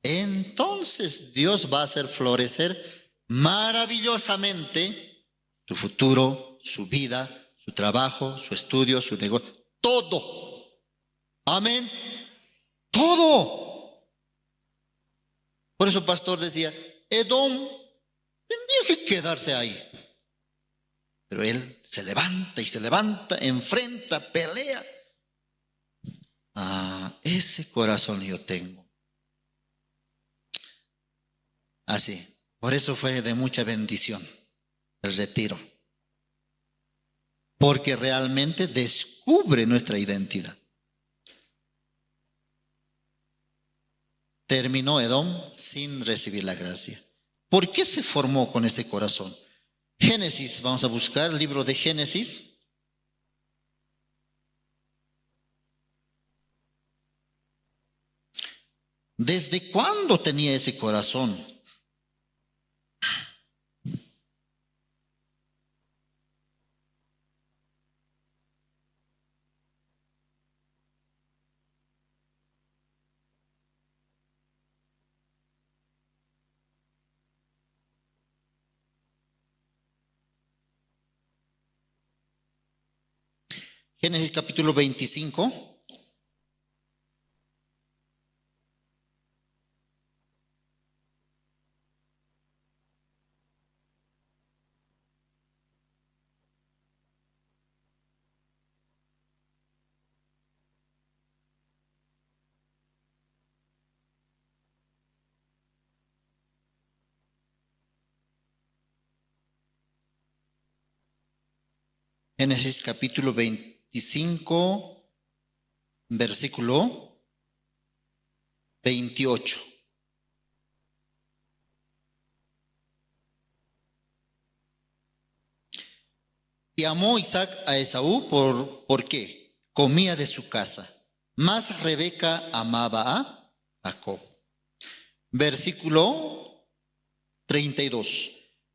Entonces Dios va a hacer florecer maravillosamente tu futuro, su vida, su trabajo, su estudio, su negocio, todo. Amén. Todo. Por eso el pastor decía, Edom tenía que quedarse ahí. Pero él se levanta y se levanta, enfrenta, pelea. Ese corazón yo tengo. Así. Por eso fue de mucha bendición el retiro. Porque realmente descubre nuestra identidad. Terminó Edom sin recibir la gracia. ¿Por qué se formó con ese corazón? Génesis, vamos a buscar el libro de Génesis. ¿Desde cuándo tenía ese corazón? Génesis capítulo 25. Génesis capítulo 25, versículo 28. Y amó Isaac a Esaú ¿por qué? Comía de su casa. Mas Rebeca amaba a Jacob. Versículo 32.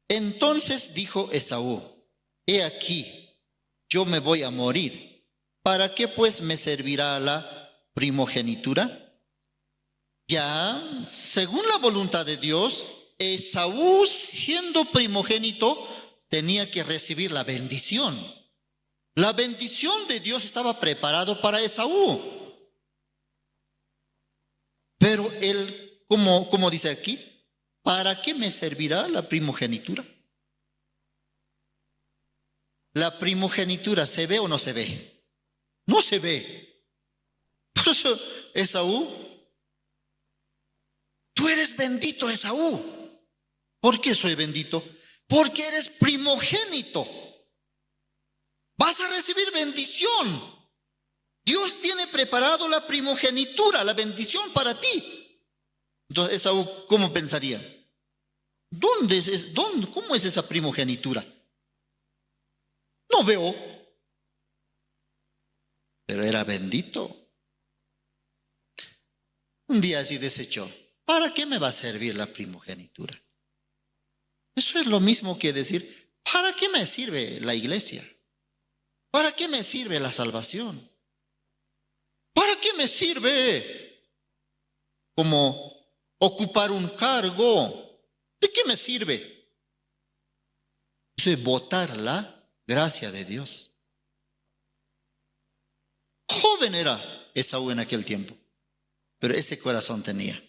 Entonces dijo Esaú, he aquí, yo me voy a morir. ¿Para qué pues me servirá la primogenitura? Ya, según la voluntad de Dios, Esaú, siendo primogénito, tenía que recibir la bendición. La bendición de Dios estaba preparado para Esaú. Pero él, como dice aquí, ¿para qué me servirá la primogenitura? la primogenitura, ¿se ve o no se ve? No se ve. Por eso Esaú, tú eres bendito, Esaú. ¿Por qué soy bendito? Porque eres primogénito. Vas a recibir bendición. Dios tiene preparado la primogenitura, la bendición para ti. Entonces Esaú, ¿cómo pensaría? ¿Cómo es esa primogenitura? No veo. Pero era bendito. Un día así desechó. ¿Para qué me va a servir la primogenitura? Eso es lo mismo que decir, ¿para qué me sirve la iglesia? ¿Para qué me sirve la salvación? ¿Para qué me sirve como ocupar un cargo? ¿De qué me sirve? Eso es botar la gracia de Dios. Joven era Esaú en aquel tiempo, pero ese corazón tenía.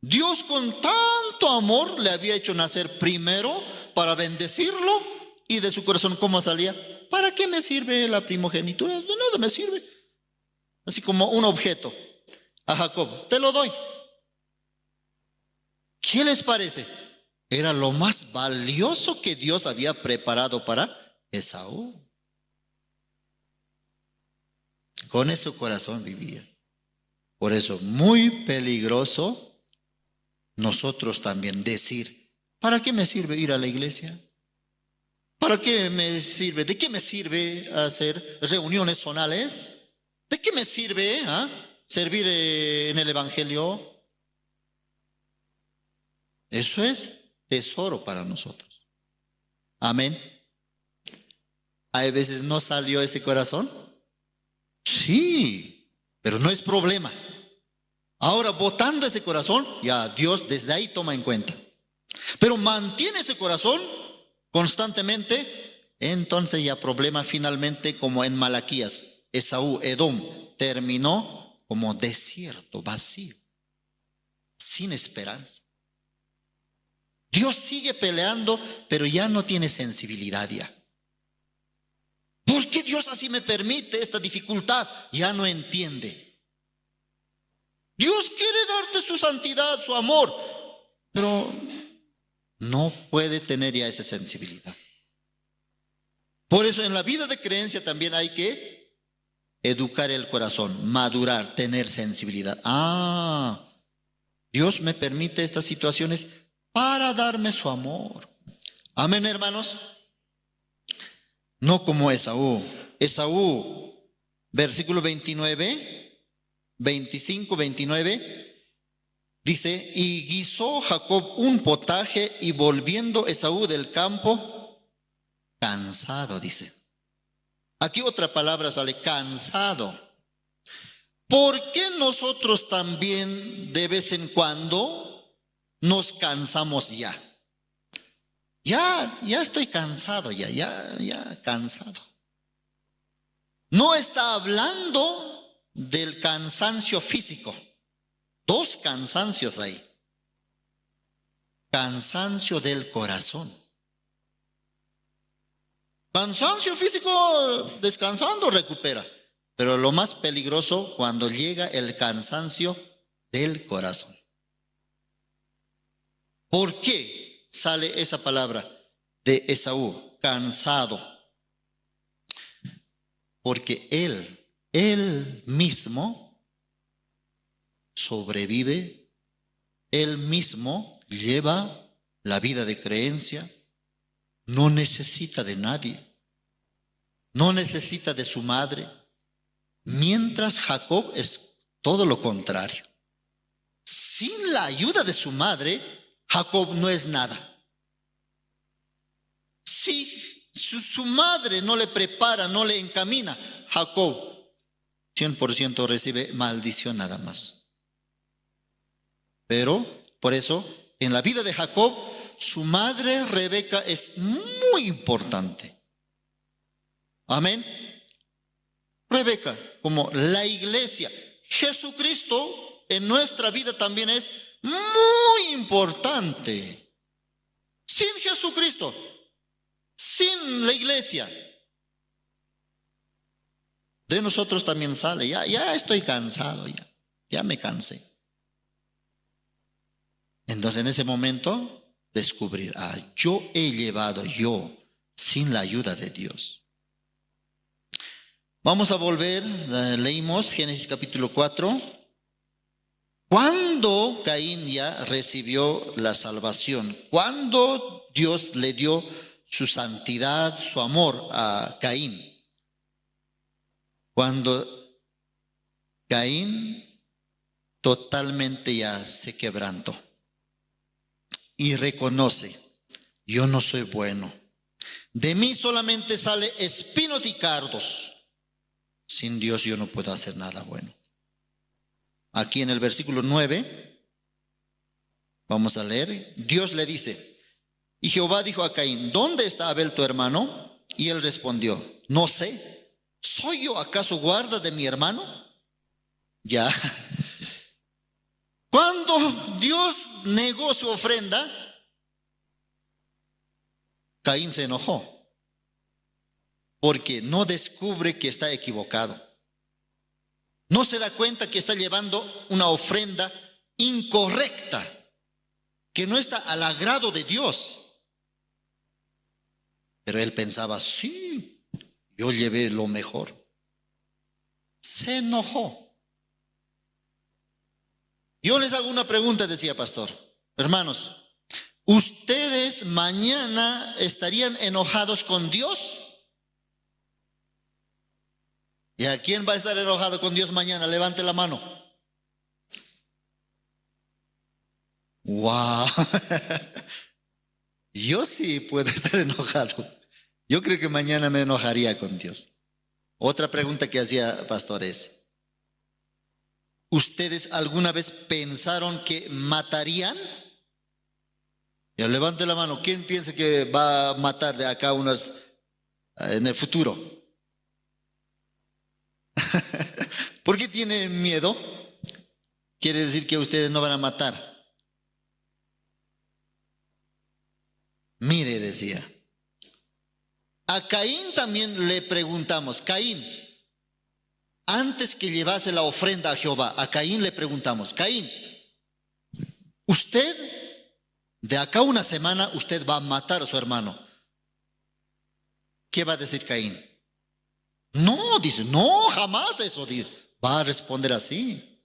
Dios con tanto amor le había hecho nacer primero para bendecirlo, y de su corazón, ¿cómo salía? ¿Para qué me sirve la primogenitura? De nada me sirve. Así como un objeto. A Jacob, te lo doy. ¿Qué les parece? Era lo más valioso que Dios había preparado para Esaú. Con ese corazón vivía. Por eso, muy peligroso nosotros también decir, ¿para qué me sirve ir a la iglesia? ¿Para qué me sirve? ¿De qué me sirve hacer reuniones zonales? ¿De qué me sirve servir en el evangelio? Eso es tesoro para nosotros. Amén. ¿Hay veces no salió ese corazón? Sí, pero no es problema. Ahora, botando ese corazón, ya Dios desde ahí toma en cuenta. Pero mantiene ese corazón constantemente, entonces ya problema finalmente, como en Malaquías, Esaú, Edom, terminó como desierto, vacío, sin esperanza. Dios sigue peleando, pero ya no tiene sensibilidad ya. ¿Por qué Dios así me permite esta dificultad? Ya no entiende. Dios quiere darte su santidad, su amor, pero no puede tener ya esa sensibilidad. Por eso en la vida de creencia también hay que educar el corazón, madurar, tener sensibilidad. Dios me permite estas situaciones para darme su amor. Amén, hermanos. No como Esaú. Esaú, versículo 25, 29, dice, y guisó Jacob un potaje, y volviendo Esaú del campo, cansado, dice. Aquí otra palabra sale, cansado. ¿Por qué nosotros también de vez en cuando nos cansamos ya? Ya estoy cansado, ya cansado. No está hablando del cansancio físico. Dos cansancios hay. Cansancio del corazón. Cansancio físico, descansando recupera. Pero lo más peligroso cuando llega el cansancio del corazón. ¿Por qué sale esa palabra de Esaú? Cansado. Porque él mismo sobrevive, él mismo lleva la vida de creencia, no necesita de nadie, no necesita de su madre, mientras Jacob es todo lo contrario. Sin la ayuda de su madre, Jacob no es nada. Si su madre no le prepara, no le encamina, Jacob 100% recibe maldición nada más. Pero por eso en la vida de Jacob, su madre Rebeca es muy importante. Amén. Rebeca, como la iglesia, Jesucristo en nuestra vida también es muy importante. Sin Jesucristo, sin la iglesia, de nosotros también sale. Ya estoy cansado, ya me cansé. Entonces en ese momento descubrir, yo he llevado sin la ayuda de Dios. Vamos a volver, leímos Génesis capítulo 4. Cuando Caín ya recibió la salvación, cuando Dios le dio su santidad, su amor a Caín, cuando Caín totalmente ya se quebrantó y reconoce, yo no soy bueno, de mí solamente sale espinos y cardos, sin Dios yo no puedo hacer nada bueno. Aquí en el versículo 9, vamos a leer, Dios le dice, y Jehová dijo a Caín, ¿dónde está Abel tu hermano? Y él respondió, no sé, ¿soy yo acaso guarda de mi hermano? Ya. Cuando Dios negó su ofrenda, Caín se enojó, porque no descubre que está equivocado. No se da cuenta que está llevando una ofrenda incorrecta, que no está al agrado de Dios. Pero él pensaba, sí, yo llevé lo mejor. Se enojó. Yo les hago una pregunta, decía pastor. Hermanos, ¿ustedes mañana estarían enojados con Dios? ¿Y a quién va a estar enojado con Dios mañana? Levante la mano. Wow. Yo sí puedo estar enojado. Yo creo que mañana me enojaría con Dios. Otra pregunta que hacía pastor es, ¿ustedes alguna vez pensaron que matarían? Ya levante la mano. ¿Quién piensa que va a matar de acá en el futuro? ¿Por qué tiene miedo? Quiere decir que ustedes no van a matar. Mire, decía. A Caín también le preguntamos, Caín, antes que llevase la ofrenda a Jehová, a Caín le preguntamos, Caín, usted, de acá una semana, usted va a matar a su hermano. ¿Qué va a decir Caín? No, dice, no, jamás eso, dice. Va a responder así.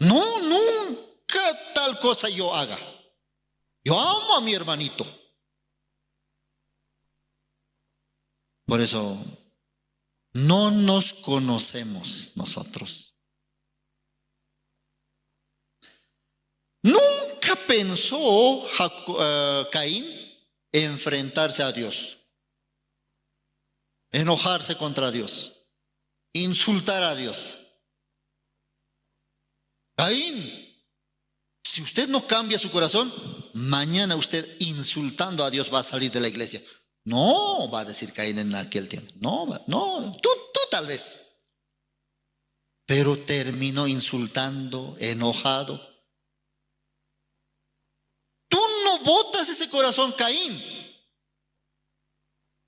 No, nunca tal cosa yo haga. Yo amo a mi hermanito. Por eso, no nos conocemos nosotros. Nunca pensó Caín enfrentarse a Dios, enojarse contra Dios, insultar a Dios. Caín, si usted no cambia su corazón, mañana usted insultando a Dios va a salir de la iglesia. No, va a decir Caín en aquel tiempo. No, tú tal vez. Pero terminó insultando, enojado. Tú no botas ese corazón, Caín.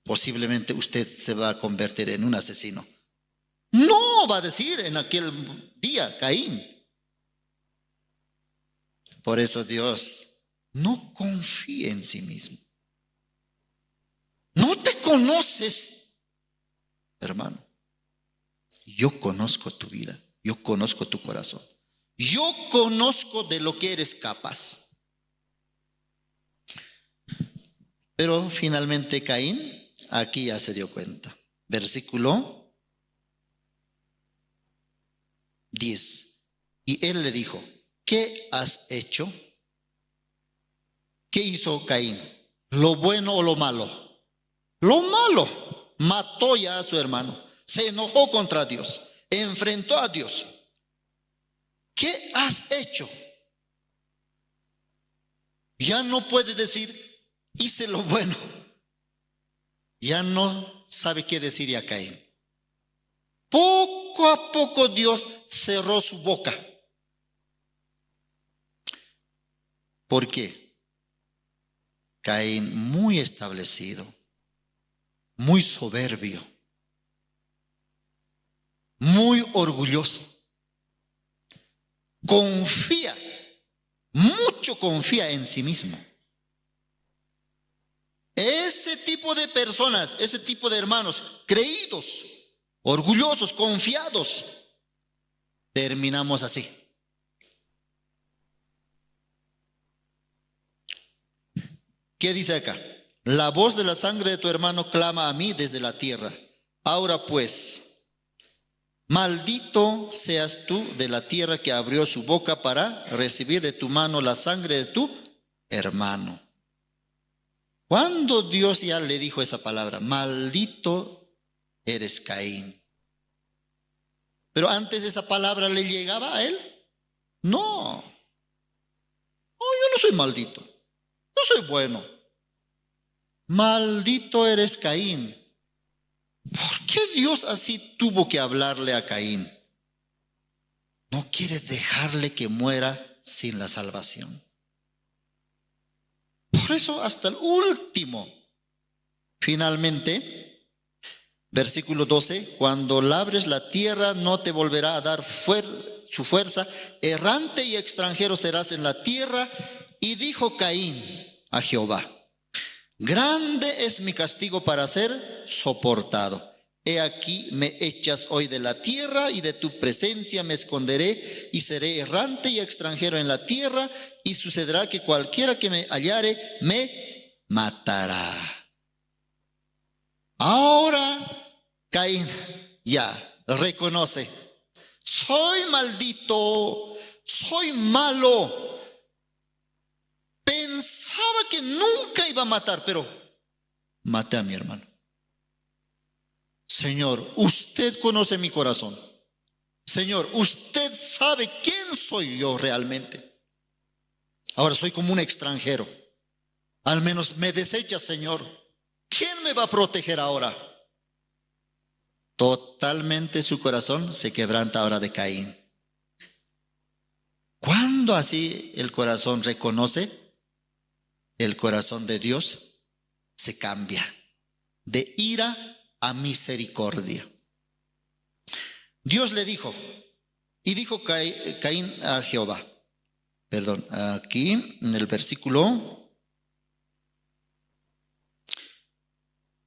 Posiblemente usted se va a convertir en un asesino. No, va a decir en aquel día Caín. Por eso Dios no confía en sí mismo. No te conoces, hermano. Yo conozco tu vida, yo conozco tu corazón, yo conozco de lo que eres capaz. Pero finalmente Caín aquí ya se dio cuenta. Versículo 10. Y él le dijo, ¿qué has hecho? ¿Qué hizo Caín? ¿Lo bueno o lo malo? Lo malo. Mató ya a su hermano. Se enojó contra Dios. Enfrentó a Dios. ¿Qué has hecho? Ya no puede decir, hice lo bueno. Ya no sabe qué decir a Caín. Poco a poco Dios cerró su boca. ¿Por qué? Caín muy establecido, muy soberbio, muy orgulloso. Confía, mucho confía en sí mismo. Ese tipo de personas, ese tipo de hermanos, creídos, orgullosos, confiados, terminamos así. ¿Qué dice acá? La voz de la sangre de tu hermano clama a mí desde la tierra. Ahora pues, maldito seas tú de la tierra que abrió su boca para recibir de tu mano la sangre de tu hermano. ¿Cuándo Dios ya le dijo esa palabra? Maldito eres Caín. Pero antes esa palabra le llegaba a él. No, yo no soy maldito, yo soy bueno. Maldito eres Caín. ¿Por qué Dios así tuvo que hablarle a Caín? No quiere dejarle que muera sin la salvación. Por eso hasta el último. Finalmente, versículo 12, cuando labres la tierra no te volverá a dar su fuerza, errante y extranjero serás en la tierra. Y dijo Caín a Jehová: grande es mi castigo para ser soportado. He aquí me echas hoy de la tierra y de tu presencia me esconderé y seré errante y extranjero en la tierra, y sucederá que cualquiera que me hallare me matará. Ahora Caín ya reconoce: soy maldito, soy malo. Pensaba que nunca iba a matar, pero maté a mi hermano. Señor, usted conoce mi corazón. Señor, usted sabe quién soy yo realmente. Ahora soy como un extranjero. Al menos me desecha, Señor. ¿Quién me va a proteger ahora? Totalmente su corazón se quebranta ahora de Caín. ¿Cuándo así el corazón reconoce? El corazón de Dios se cambia de ira a misericordia. Dios le dijo, y dijo Caín a Jehová, aquí en el versículo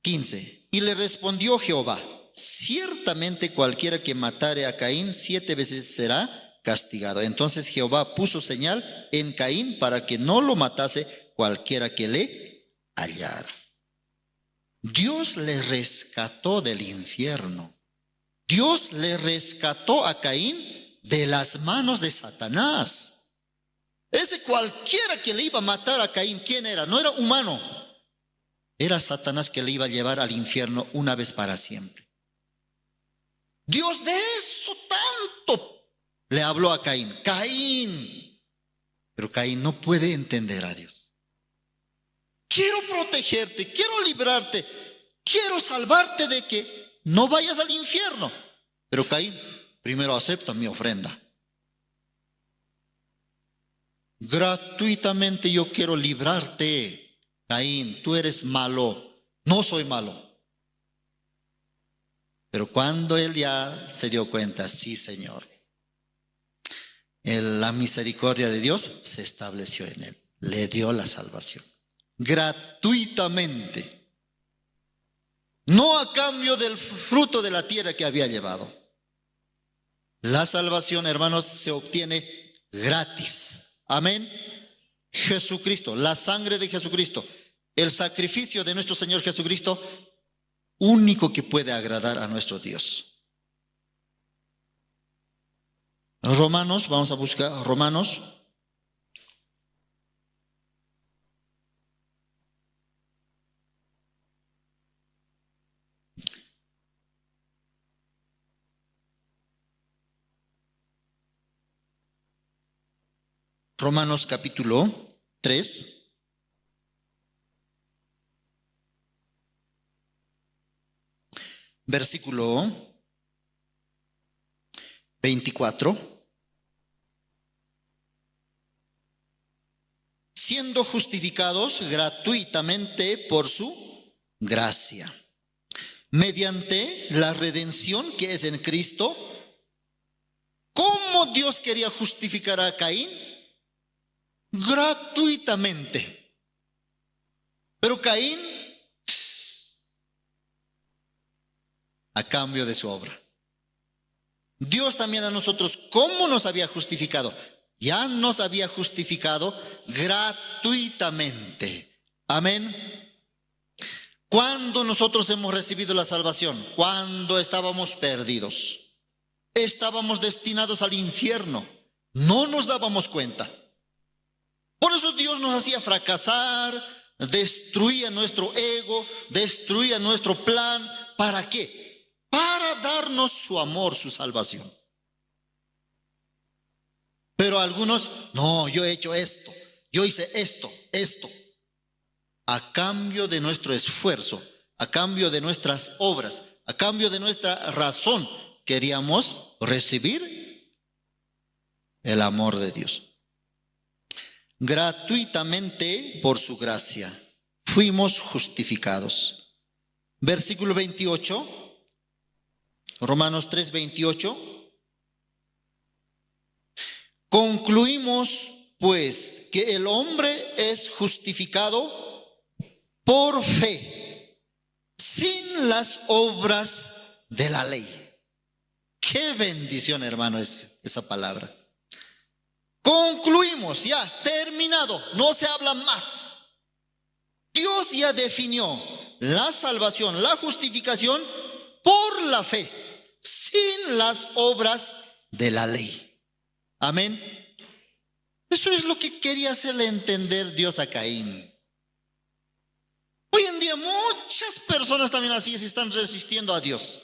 15, y le respondió Jehová: ciertamente cualquiera que matare a Caín 7 veces será castigado. Entonces Jehová puso señal en Caín para que no lo matase cualquiera que le hallara. Dios le rescató del infierno. Dios le rescató a Caín de las manos de Satanás. Ese cualquiera que le iba a matar a Caín, ¿quién era? No era humano. Era Satanás que le iba a llevar al infierno una vez para siempre. Dios de eso tanto le habló a Caín. Caín. Pero Caín no puede entender a Dios. Quiero protegerte, quiero librarte, quiero salvarte de que no vayas al infierno. Pero Caín, primero acepta mi ofrenda. Gratuitamente yo quiero librarte. Caín, tú eres malo, no soy malo. Pero cuando él ya se dio cuenta, sí, Señor, la misericordia de Dios se estableció en él, le dio la salvación. Gratuitamente, no a cambio del fruto de la tierra que había llevado. La salvación, hermanos, se obtiene gratis. Amén. Jesucristo, la sangre de Jesucristo, el sacrificio de nuestro Señor Jesucristo, único que puede agradar a nuestro Dios. Romanos, vamos a buscar Romanos. Romanos capítulo 3. Versículo 24. Siendo justificados gratuitamente por su gracia, mediante la redención que es en Cristo. ¿Cómo Dios quería justificar a Caín? Gratuitamente. Pero Caín, a cambio de su obra. Dios también a nosotros, ¿cómo nos había justificado? Ya nos había justificado gratuitamente. Amén. Cuando nosotros hemos recibido la salvación, cuando estábamos perdidos, estábamos destinados al infierno, no nos dábamos cuenta. Por eso Dios nos hacía fracasar, destruía nuestro ego, destruía nuestro plan. ¿Para qué? Para darnos su amor, su salvación. Pero algunos, no, yo he hecho esto, yo hice esto. A cambio de nuestro esfuerzo, a cambio de nuestras obras, a cambio de nuestra razón, queríamos recibir el amor de Dios. Gratuitamente, por su gracia, fuimos justificados. Versículo 28, Romanos 3:28. Concluimos, pues, que el hombre es justificado por fe, sin las obras de la ley. Qué bendición, hermano, es esa palabra. Concluimos, ya, terminado, no se habla más. Dios ya definió la salvación, la justificación por la fe, sin las obras de la ley. Amén. Eso es lo que quería hacerle entender Dios a Caín. Hoy en día muchas personas también así se están resistiendo a Dios.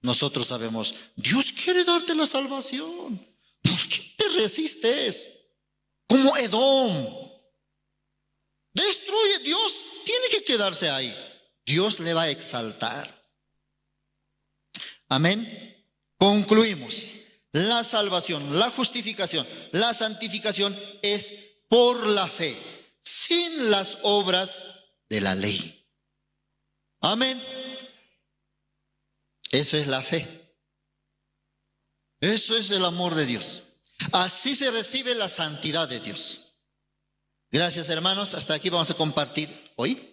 Nosotros sabemos, Dios quiere darte la salvación. ¿Por qué te resistes? Como Edom. Destruye, Dios tiene que quedarse ahí. Dios le va a exaltar. Amén. Concluimos. La salvación, la justificación, la santificación es por la fe, sin las obras de la ley. Amén. Eso es la fe. Eso es el amor de Dios. Así se recibe la santidad de Dios. Gracias, hermanos. Hasta aquí vamos a compartir hoy.